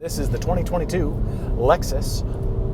This is the 2022 Lexus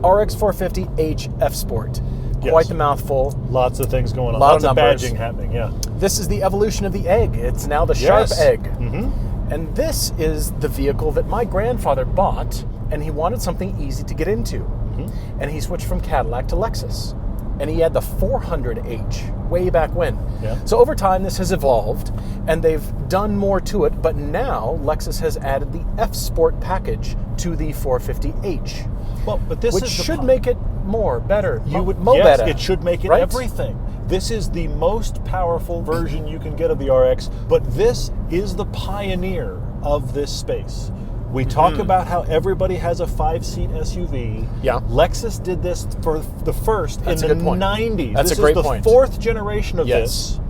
RX450h F Sport. Yes. Quite the mouthful. Lots of things going on. Lots of numbers. badging happening, yeah. This is the evolution of the egg. It's now the sharp egg. Mm-hmm. And this is the vehicle that my grandfather bought, and he wanted something easy to get into. Mm-hmm. And he switched from Cadillac to Lexus. And he had the 400h way back when. Yeah. So over time, this has evolved, and they've done more to it. But now, Lexus has added the F Sport package to the 450h. Well, but this which is should make it more, better. Yes, better, it should make it right? everything. This is the most powerful version you can get of the RX, but this is the pioneer of this space. We talk about how everybody has a 5-seat SUV. Yeah. Lexus did this for the first That's in a the good point. 90s. That's this a great is the point. fourth generation of Yes. this.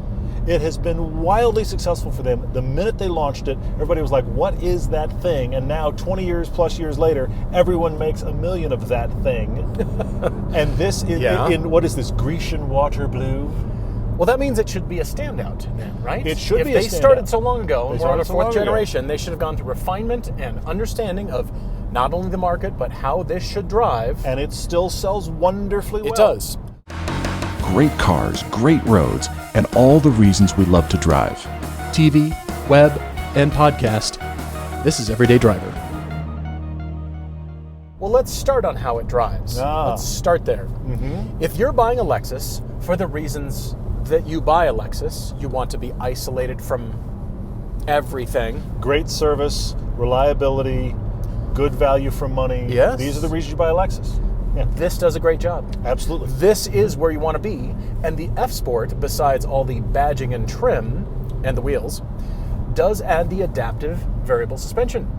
It has been wildly successful for them. The minute they launched it, everybody was like, what is that thing? And now, 20 years plus years later, everyone makes a million of that thing. And this is, in what is this, Grecian water blue? Well, that means it should be a standout then, right? It should if be a they started standout. so long ago and They we're on a started so fourth long ago. generation, they should have gone through refinement and understanding of not only the market, but how this should drive. And it still sells wonderfully well. It does. Great cars, great roads, and all the reasons we love to drive. TV, web, and podcast. This is Everyday Driver. Well, let's start on how it drives. Let's start there. If you're buying a Lexus for the reasons that you buy a Lexus, you want to be isolated from everything. Great service, reliability, good value for money. Yes. These are the reasons you buy a Lexus. Yeah, This does a great job. absolutely. This is where you want to be, and the F Sport, besides all the badging and trim and the wheels, does add the adaptive variable suspension.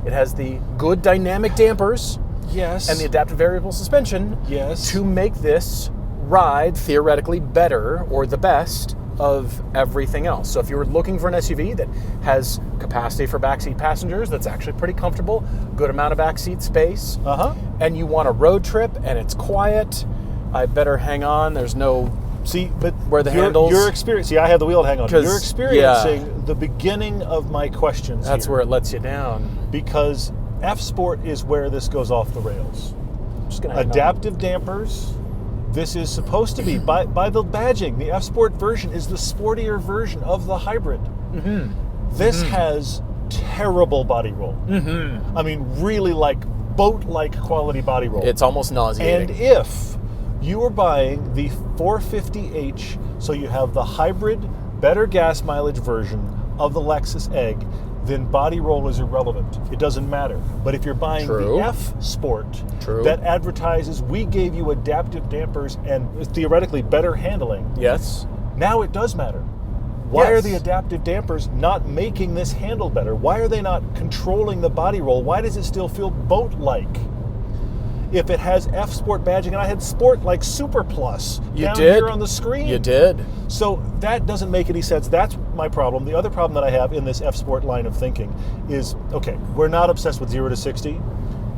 It has the good dynamic dampers Yes. and the adaptive variable suspension Yes. to make this ride theoretically better or the best of everything else. So if you were looking for an SUV that has capacity for backseat passengers, that's actually pretty comfortable, good amount of backseat space, and you want a road trip and it's quiet, I better hang on. There's no but where the handles. Your experience. See, I have the wheel to hang on. 'Cause, You're experiencing the beginning of my questions. That's here. where it lets you down. Because F Sport is where this goes off the rails. I'm just gonna hang on. Adaptive dampers. This is supposed to be, by the badging, the F Sport version is the sportier version of the hybrid. This has terrible body roll. I mean, really like boat-like quality body roll. It's almost nauseating. And if you are buying the 450h, so you have the hybrid, better gas mileage version of the Lexus egg, then body roll is irrelevant. It doesn't matter. But if you're buying True. the F Sport True. that advertises we gave you adaptive dampers and theoretically better handling, Yes. now it does matter. Why are Yes. the adaptive dampers not making this handle better? Why are they not controlling the body roll? Why does it still feel boat-like? If it has F Sport badging, and I had Sport like Super Plus down here on the screen. You did. So that doesn't make any sense. That's my problem. The other problem that I have in this F Sport line of thinking is, okay, we're not obsessed with 0 to 60.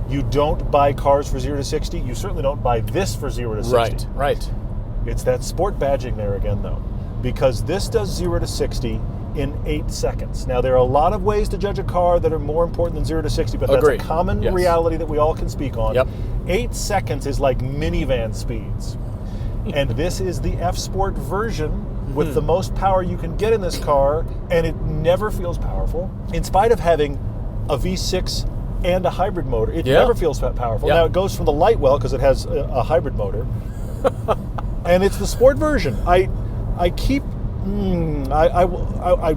You don't buy cars for 0 to 60. You certainly don't buy this for 0 to 60. Right. It's that Sport badging there again, though, because this does 0 to 60 in 8 seconds. Now, there are a lot of ways to judge a car that are more important than 0 to 60, but Agreed. that's a common Yes. reality that we all can speak on. Yep. 8 seconds is like minivan speeds. And this is the F Sport version with the most power you can get in this car, and it never feels powerful. In spite of having a V6 and a hybrid motor, it never feels that powerful. Yeah. Now, it goes from the light well because it has a hybrid motor. And it's the Sport version. I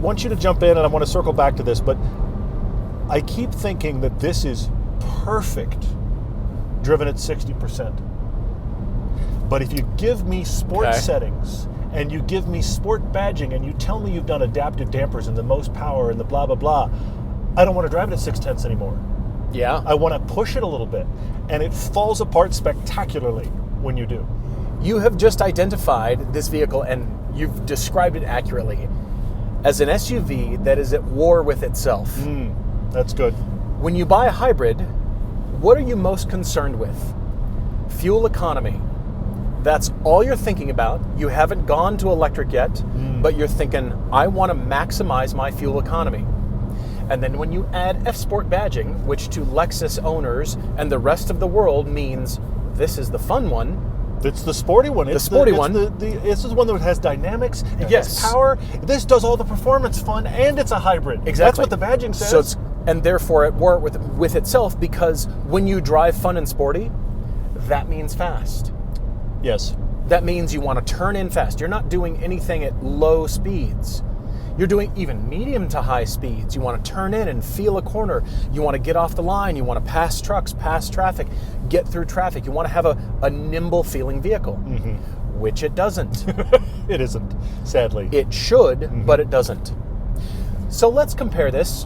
want you to jump in, and I want to circle back to this, but I keep thinking that this is perfect driven at 60%. But if you give me sport settings and you give me sport badging and you tell me you've done adaptive dampers and the most power and the blah, blah, blah, I don't want to drive it at 6/10 anymore. Yeah. I want to push it a little bit, and it falls apart spectacularly when you do. You have just identified this vehicle, and you've described it accurately, as an SUV that is at war with itself. That's good. When you buy a hybrid, what are you most concerned with? Fuel economy. That's all you're thinking about. You haven't gone to electric yet, but you're thinking, I want to maximize my fuel economy. And then when you add F-Sport badging, which to Lexus owners and the rest of the world means this is the fun one. It's the sporty one. The sporty one. This is one that has dynamics, it Yes. has power. This does all the performance fun, and it's a hybrid. Exactly. That's what the badging says. So and therefore it works with itself, because when you drive fun and sporty, that means fast. yes. That means you want to turn in fast. You're not doing anything at low speeds. You're doing even medium to high speeds. You want to turn in and feel a corner. You want to get off the line. You want to pass trucks, pass traffic, get through traffic. You want to have a nimble feeling vehicle, which it doesn't. It isn't, sadly. It should, but it doesn't. So let's compare this,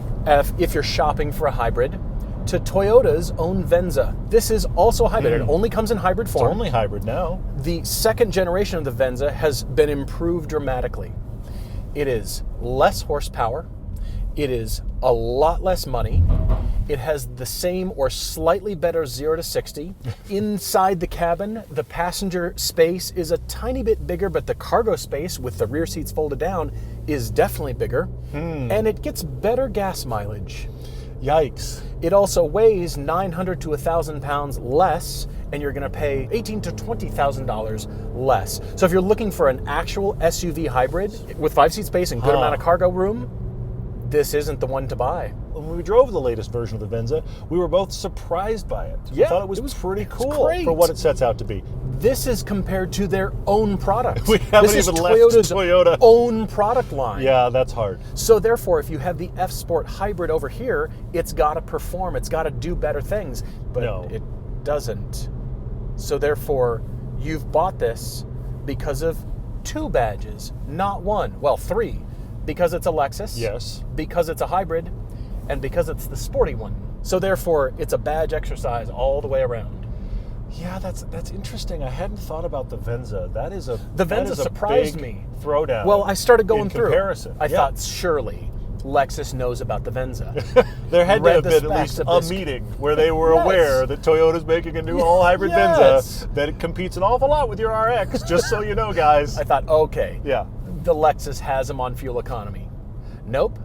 if you're shopping for a hybrid, to Toyota's own Venza. This is also a hybrid. It only comes in hybrid It's form. only hybrid now. The second generation of the Venza has been improved dramatically. It is less horsepower. It is a lot less money. It has the same or slightly better 0 to 60. Inside the cabin, the passenger space is a tiny bit bigger, but the cargo space with the rear seats folded down is definitely bigger. And it gets better gas mileage. Yikes. It also weighs 900 to 1,000 pounds less, and you're going to pay $18,000 to $20,000 less. So if you're looking for an actual SUV hybrid with 5-seat space and good amount of cargo room, this isn't the one to buy. When we drove the latest version of the Venza, we were both surprised by it. Yeah, we thought it was pretty cool great. for what it sets out to be. This is compared to their own product. We haven't this is even left Toyota's Toyota. own product line. Yeah, that's hard. So therefore, if you have the F-Sport hybrid over here, it's got to perform, it's got to do better things, but No. it doesn't. So therefore, you've bought this because of 2 badges, not 1. Well, 3. Because it's a Lexus. Yes. Because it's a hybrid, and because it's the sporty one. So therefore, it's a badge exercise all the way around. Yeah, that's interesting. I hadn't thought about the Venza. The Venza surprised me. Throwdown. Well, I started going in through. comparison. I thought surely Lexus knows about the Venza. there had to read have the been at specs least of a this- meeting where they were Yes. aware that Toyota's making a new all-hybrid Yes. Venza, that it competes an awful lot with your RX, just so you know, guys. I thought, okay, Yeah. the Lexus has them on fuel economy. Nope.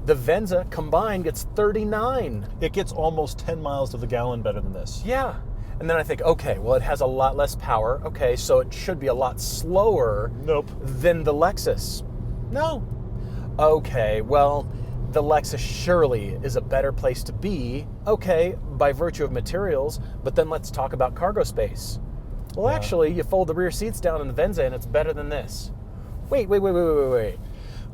The Venza combined gets 39. It gets almost 10 miles to the gallon better than this. Yeah. And then I think, okay, well, it has a lot less power. Okay, so it should be a lot slower Nope. than the Lexus. No. Okay, well, the Lexus surely is a better place to be. Okay, by virtue of materials, but then let's talk about cargo space. Well, actually, you fold the rear seats down in the Venza and it's better than this. Wait.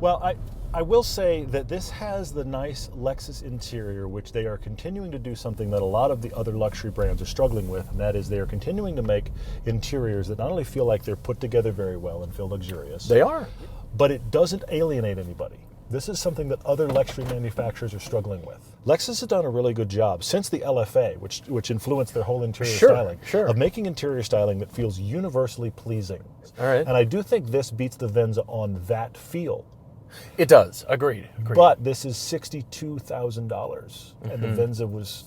Well, I will say that this has the nice Lexus interior, which they are continuing to do something that a lot of the other luxury brands are struggling with, and that is they are continuing to make interiors that not only feel like they're put together very well and feel luxurious, They are. but it doesn't alienate anybody. This is something that other luxury manufacturers are struggling with. Lexus has done a really good job since the LFA, which influenced their whole interior styling, of making interior styling that feels universally pleasing. All right. And I do think this beats the Venza on that feel. It does. Agreed. But this is $62,000, and the Venza was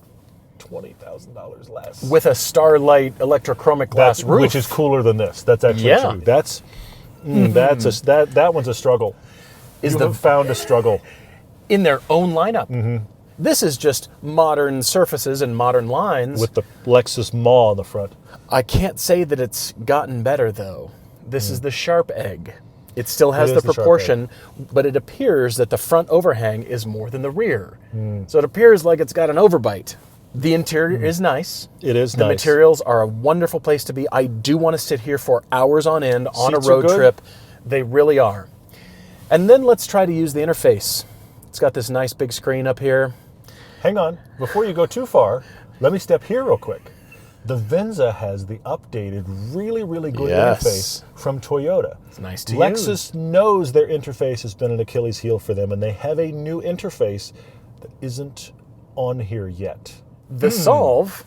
$20,000 less. With a Starlight electrochromic glass roof. Which is cooler than this. That's actually Yeah. true. That one's a struggle. You have found a struggle. in their own lineup. This is just modern surfaces and modern lines. With the Lexus maw on the front. I can't say that it's gotten better, though. This is the sharp egg. It still has It the is the sharp proportion, but it appears that the front overhang is more than the rear. So it appears like it's got an overbite. The interior is nice. It is The nice. materials are a wonderful place to be. I do want to sit here for hours on end on Seats a are road good. trip. They really are. And then let's try to use the interface. It's got this nice big screen up here. Hang on. Before you go too far, let me step here real quick. The Venza has the updated, really, really good Yes. interface from Toyota. It's nice to Lexus use. knows their interface has been an Achilles heel for them, and they have a new interface that isn't on here yet. The Solve,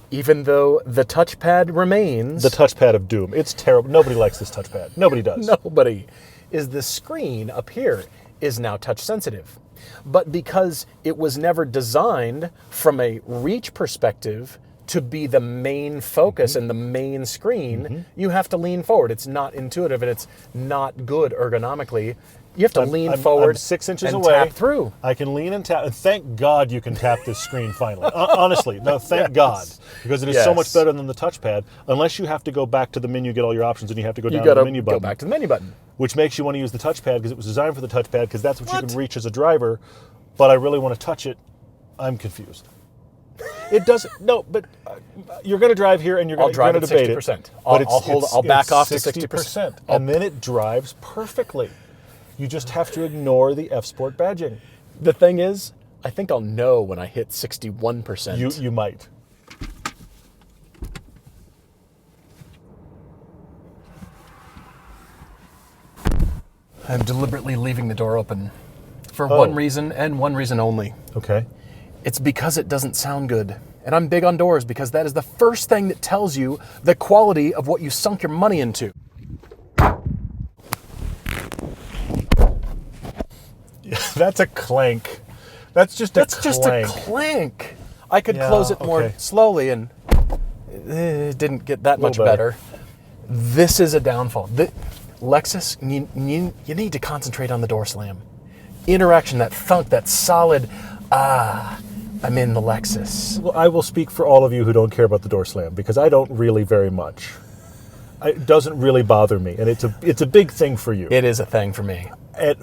even though the touchpad remains, The touchpad of doom. It's terrible. Nobody likes this touchpad. Nobody does. nobody, is the screen up here is now touch sensitive. But because it was never designed from a reach perspective to be the main focus and the main screen, you have to lean forward. It's not intuitive and it's not good ergonomically. You have to lean forward. I'm 6 inches and away. Tap through. I can lean and tap. And thank God you can tap this screen finally. Honestly, no, thank God. Because it is so much better than the touchpad, unless you have to go back to the menu, get all your options, and you have to go down to the menu button. Go back to the menu button. Which makes you want to use the touchpad because it was designed for the touchpad because that's what you can reach as a driver. But I really want to touch it. I'm confused. It doesn't. No, but you're going to drive here and you're going to debate 60%. it. I'll back off to 60%. And then it drives perfectly. You just have to ignore the F-Sport badging. The thing is, I think I'll know when I hit 61%. You might. I'm deliberately leaving the door open for one reason and one reason only. Okay. It's because it doesn't sound good. And I'm big on doors because that is the first thing that tells you the quality of what you sunk your money into. That's a clank. That's just a clank. I could close it more slowly and it didn't get that much better. This is a downfall. Lexus, you need to concentrate on the door slam. Interaction, that thunk, that solid, I'm in the Lexus. Well, I will speak for all of you who don't care about the door slam because I don't really very much. It doesn't really bother me, and it's a big thing for you. It is a thing for me.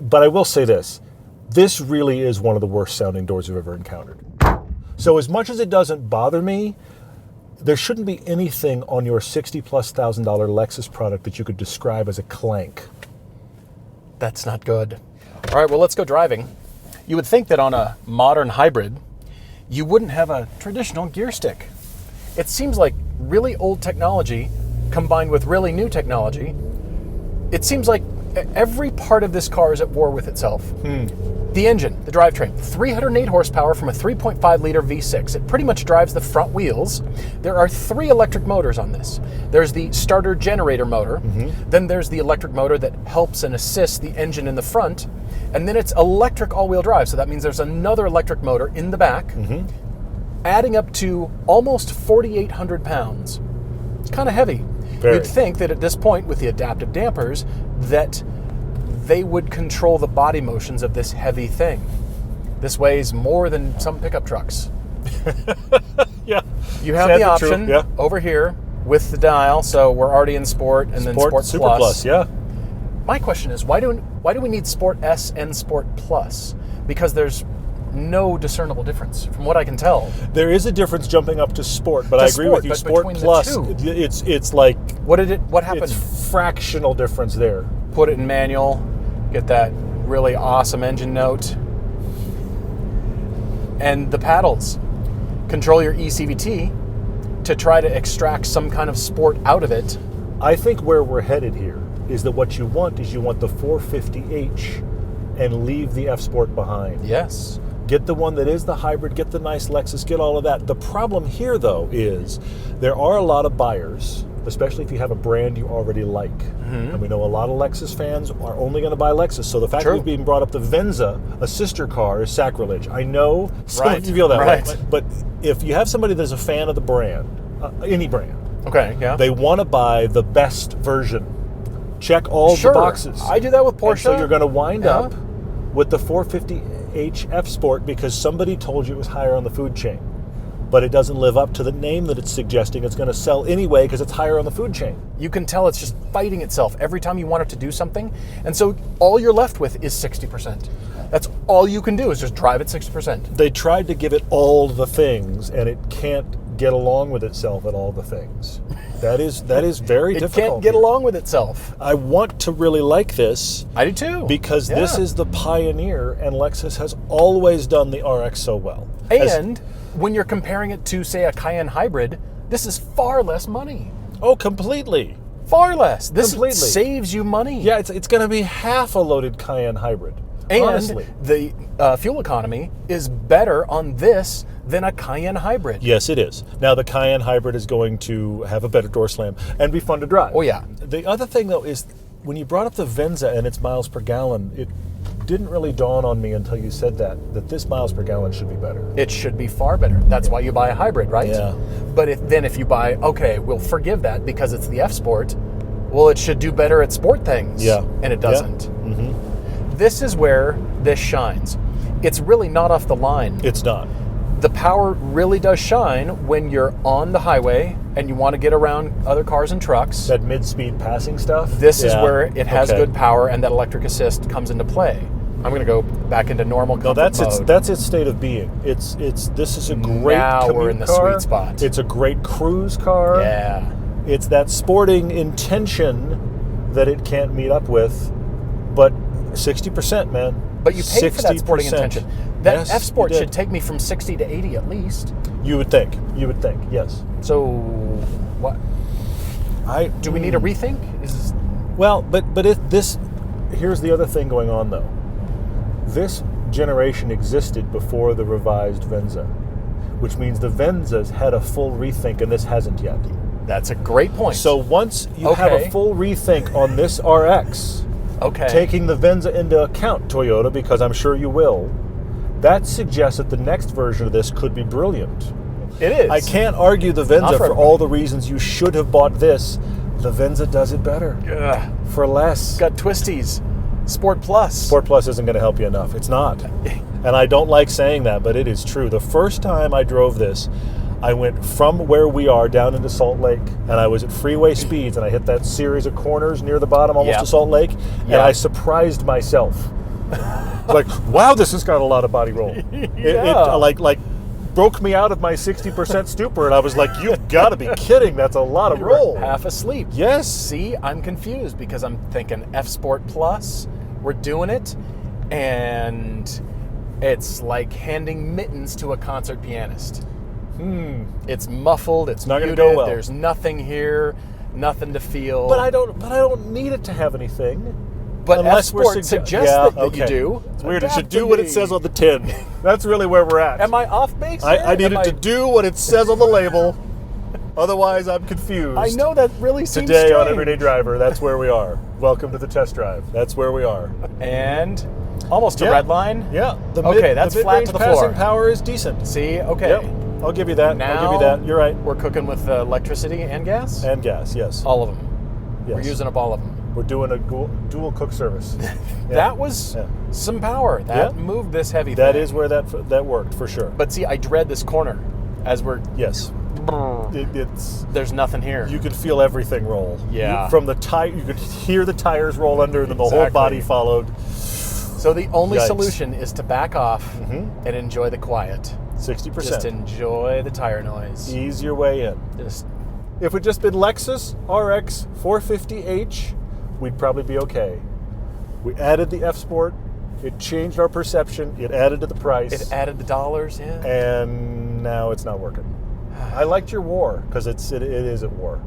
But I will say this. This really is one of the worst sounding doors I've ever encountered. So as much as it doesn't bother me, there shouldn't be anything on your $60,000+ Lexus product that you could describe as a clank. That's not good. All right, well, let's go driving. You would think that on a modern hybrid, you wouldn't have a traditional gear stick. It seems like really old technology combined with really new technology. It seems like every part of this car is at war with itself. The engine, the drivetrain, 308 horsepower from a 3.5 liter V6. It pretty much drives the front wheels. There are 3 electric motors on this. There's the starter generator motor. Then there's the electric motor that helps and assists the engine in the front. And then it's electric all-wheel drive. So that means there's another electric motor in the back, adding up to almost 4,800 pounds. It's kind of heavy. Very. You'd think that at this point, with the adaptive dampers, that they would control the body motions of this heavy thing. This weighs more than some pickup trucks. Yeah. You have the option over here with the dial, so we're already in Sport and then Sport Super Plus. Plus, yeah. My question is, why do we need Sport S and Sport Plus? Because there's no discernible difference, from what I can tell. There is a difference jumping up to Sport, but I agree with you. Sport Plus, it's like what happened? It's fractional difference there. Put it in manual, get that really awesome engine note, and the paddles. Control your eCVT to try to extract some kind of sport out of it. I think where we're headed here is that what you want is you want the 450h and leave the F-Sport behind. Yes. Get the one that is the hybrid, get the nice Lexus, get all of that. The problem here, though, is there are a lot of buyers, especially if you have a brand you already like. And we know a lot of Lexus fans are only going to buy Lexus. So the fact that we've been brought up the Venza, a sister car, is sacrilege. I know some of you feel that way. But if you have somebody that's a fan of the brand, any brand, they want to buy the best version. Check all the boxes. I do that with Porsche. And so you're going to wind up with the 450h F Sport because somebody told you it was higher on the food chain. But it doesn't live up to the name that it's suggesting it's going to sell anyway because it's higher on the food chain. You can tell it's just fighting itself every time you want it to do something. And so all you're left with is 60%. That's all you can do is just drive at 60%. They tried to give it all the things and it can't get along with itself at all the things. That is very difficult. It can't get along with itself. I want to really like this. I do too. Because this is the pioneer and Lexus has always done the RX so well. And when you're comparing it to, say, a Cayenne hybrid, this is far less money. Oh, completely. Far less. This completely saves you money. Yeah, it's going to be half a loaded Cayenne hybrid. And honestly, the fuel economy is better on this than a Cayenne hybrid. Yes, it is. Now, the Cayenne hybrid is going to have a better door slam and be fun to drive. Oh, yeah. The other thing, though, is when you brought up the Venza and its miles per gallon, it didn't really dawn on me until you said that this miles per gallon should be better. It should be far better. That's why you buy a hybrid, right? Yeah. But if you buy, we'll forgive that because it's the F Sport, well, it should do better at sport things. Yeah. And it doesn't. Yeah. this is where this shines. It's really not off the line. It's not. The power really does shine when you're on the highway and you want to get around other cars and trucks. That mid-speed passing stuff? This is where it has Okay. good power and that electric assist comes into play. I'm going to go back into normal comfort mode. That's its state of being. This is a great Now commute we're in the car. sweet spot. It's a great cruise car. Yeah. It's that sporting intention that it can't meet up with, but 60%, man. But you pay for that sporting 60%. intention. That Yes, F-Sport you did. should take me from 60 to 80 at least. You would think, yes. So, what? Do we need a rethink? Well, but here's the other thing going on though. This generation existed before the revised Venza, which means the Venzas had a full rethink and this hasn't yet. That's a great point. So once you have a full rethink on this RX, taking the Venza into account, Toyota, because I'm sure you will, that suggests that the next version of this could be brilliant. It is. I can't argue the Venza for everybody. all the reasons you should have bought this. The Venza does it better. Ugh. For less. It's got twisties. Sport Plus. Sport Plus isn't going to help you enough. It's not. And I don't like saying that, but it is true. The first time I drove this, I went from where we are down into Salt Lake, and I was at freeway speeds, and I hit that series of corners near the bottom almost to Salt Lake, and I surprised myself. Like, wow, this has got a lot of body roll. It broke me out of my 60% stupor, and I was like, you've got to be kidding. That's a lot of roll. Half asleep. Yes. See, I'm confused because I'm thinking F Sport Plus, we're doing it, and it's like handing mittens to a concert pianist. It's muffled, it's not muted, gonna go well. There's nothing here, nothing to feel. But I don't need it to have anything. But unless F-Sport suggests that you do. It's weird. It should do what it says on the tin. That's really where we're at. Am I off base? I need it to do what it says on the label. Otherwise, I'm confused. I know that really seems Today strange. on Everyday Driver, that's where we are. Welcome to the test drive. That's where we are. And almost to red line. Yeah. That's the flat to the passing floor. Power is decent. See, okay. Yep. I'll give you that. Now I'll give you that. You're right. We're cooking with electricity and gas? And gas, yes. All of them. Yes. We're using up all of them. We're doing a dual cook service. That was some power. That moved this heavy thing. That is where that worked, for sure. But see, I dread this corner as we're... Yes. It's There's nothing here. You can feel everything roll. Yeah. From the tire, you could hear the tires roll under, and then the whole body followed. So the only solution is to back off and enjoy the quiet. 60%. Just enjoy the tire noise. Ease your way in. If we'd just been Lexus RX450h, we'd probably be okay. We added the F-Sport. It changed our perception. It added to the price. It added the dollars, And now it's not working. I liked your war, because it is at war.